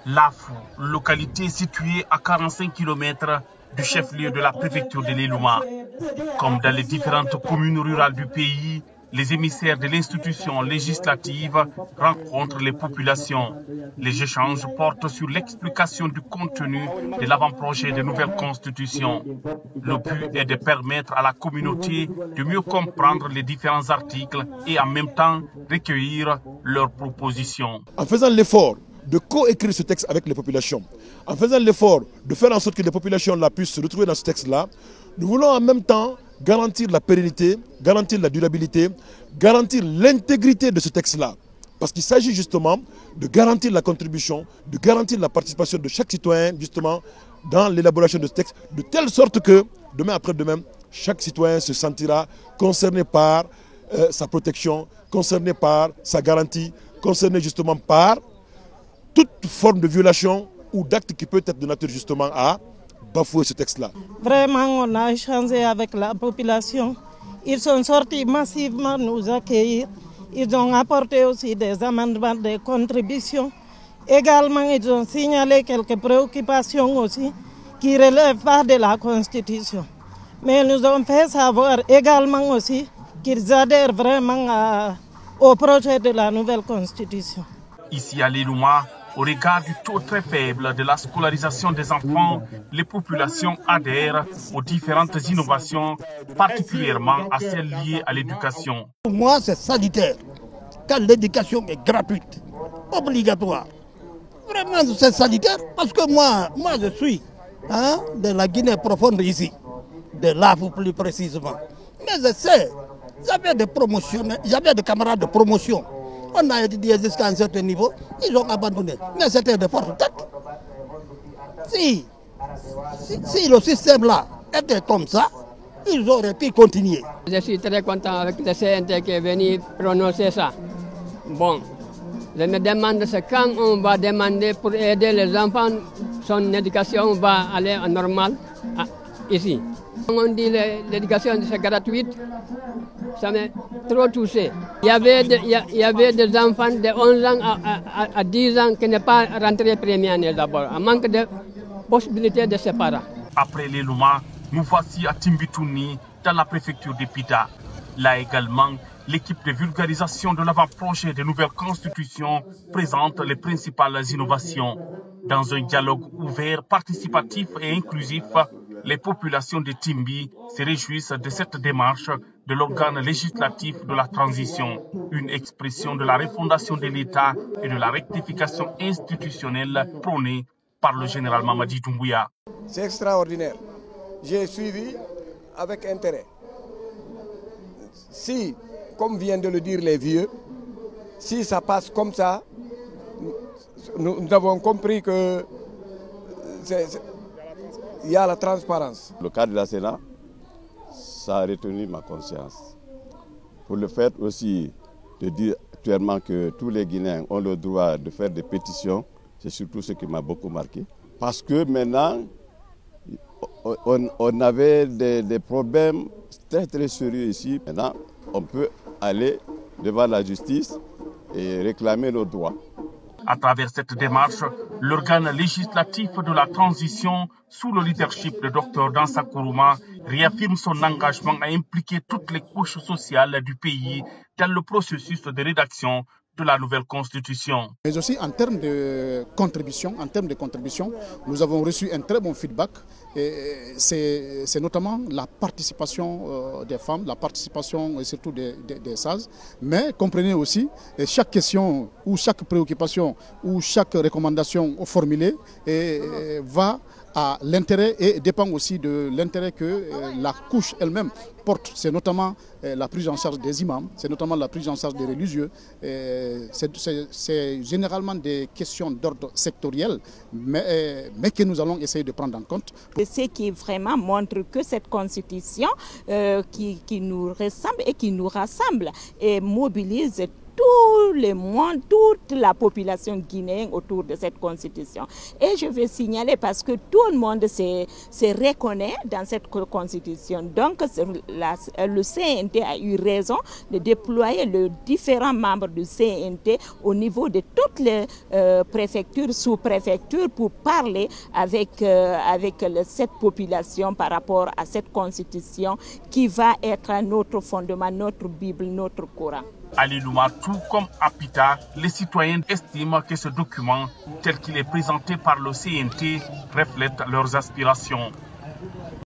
Lafou, localité située à 45 km du chef-lieu de la préfecture de l'Elouma. Comme dans les différentes communes rurales du pays, les émissaires de l'institution législative rencontrent les populations. Les échanges portent sur l'explication du contenu de l'avant-projet de nouvelle constitution. Le but est de permettre à la communauté de mieux comprendre les différents articles et en même temps recueillir leurs propositions. En faisant l'effort de coécrire ce texte avec les populations, en faisant l'effort de faire en sorte que les populations puissent se retrouver dans ce texte-là, nous voulons en même temps garantir la pérennité, garantir la durabilité, garantir l'intégrité de ce texte-là. Parce qu'il s'agit justement de garantir la contribution, de garantir la participation de chaque citoyen justement dans l'élaboration de ce texte, de telle sorte que demain après-demain, chaque citoyen se sentira concerné par sa protection, concerné par sa garantie, concerné justement par toute forme de violation ou d'acte qui peut être de nature justement à bafouer ce texte-là. Vraiment, on a échangé avec la population. Ils sont sortis massivement nous accueillir. Ils ont apporté aussi des amendements, des contributions. Également, ils ont signalé quelques préoccupations aussi qui ne relèvent pas de la Constitution. Mais ils nous ont fait savoir également aussi qu'ils adhèrent vraiment au projet de la nouvelle Constitution. Ici à l'Elouma, au regard du taux très faible de la scolarisation des enfants, les populations adhèrent aux différentes innovations, particulièrement à celles liées à l'éducation. Pour moi, c'est sanitaire. Quand l'éducation est gratuite, obligatoire. Vraiment, c'est sanitaire parce que moi je suis de la Guinée profonde ici, de Lafou plus précisément. Mais je sais, j'avais des camarades de promotion. On a étudié jusqu'à un certain niveau, ils ont abandonné. Mais c'était de forte tête. Si le système-là était comme ça, ils auraient pu continuer. Je suis très content avec le CNT qui est venu prononcer ça. Bon, je me demande quand on va demander pour aider les enfants, son éducation va aller en normal ici. On dit l'éducation c'est gratuite, ça m'a trop touché. Il y avait des enfants de 11 ans à 10 ans qui n'ont pas rentré première année d'abord, en manque de possibilité de ses parents. Après l'Elouma, nous voici à Timbitouni, dans la préfecture de Pita. Là également, l'équipe de vulgarisation de l'avant-projet de nouvelle constitution présente les principales innovations. Dans un dialogue ouvert, participatif et inclusif, les populations de Timbi se réjouissent de cette démarche de l'organe législatif de la transition, une expression de la refondation de l'État et de la rectification institutionnelle prônée par le général Mamadi Doumbouya. C'est extraordinaire. J'ai suivi avec intérêt. Si, comme viennent de le dire les vieux, si ça passe comme ça, nous avons compris que il y a la transparence. Le cas de la Sénat, ça a retenu ma conscience. Pour le fait aussi de dire actuellement que tous les Guinéens ont le droit de faire des pétitions, c'est surtout ce qui m'a beaucoup marqué. Parce que maintenant, on avait des problèmes très sérieux ici. Maintenant, on peut aller devant la justice et réclamer nos droits. À travers cette démarche, l'organe législatif de la transition, sous le leadership de Dr Dansa Kourouma, réaffirme son engagement à impliquer toutes les couches sociales du pays dans le processus de rédaction de la nouvelle constitution. Mais aussi en termes de contribution, nous avons reçu un très bon feedback. C'est notamment la participation des femmes, la participation surtout des sages. Mais comprenez aussi, chaque question ou chaque préoccupation ou chaque recommandation formulée va à l'intérêt et dépend aussi de l'intérêt que la couche elle-même porte. C'est notamment la prise en charge des imams, c'est notamment la prise en charge des religieux. C'est généralement des questions d'ordre sectoriel, mais que nous allons essayer de prendre en compte. Ce qui vraiment montre que cette constitution qui nous ressemble et qui nous rassemble et mobilise tout le monde, toute la population guinéenne autour de cette constitution. Et je veux signaler parce que tout le monde se reconnaît dans cette constitution. Donc le CNT a eu raison de déployer les différents membres du CNT au niveau de toutes les préfectures, sous-préfectures pour parler avec cette population par rapport à cette constitution qui va être notre fondement, notre Bible, notre Coran. Ali Loumar, tout comme Apita, les citoyens estiment que ce document, tel qu'il est présenté par le CNT, reflète leurs aspirations.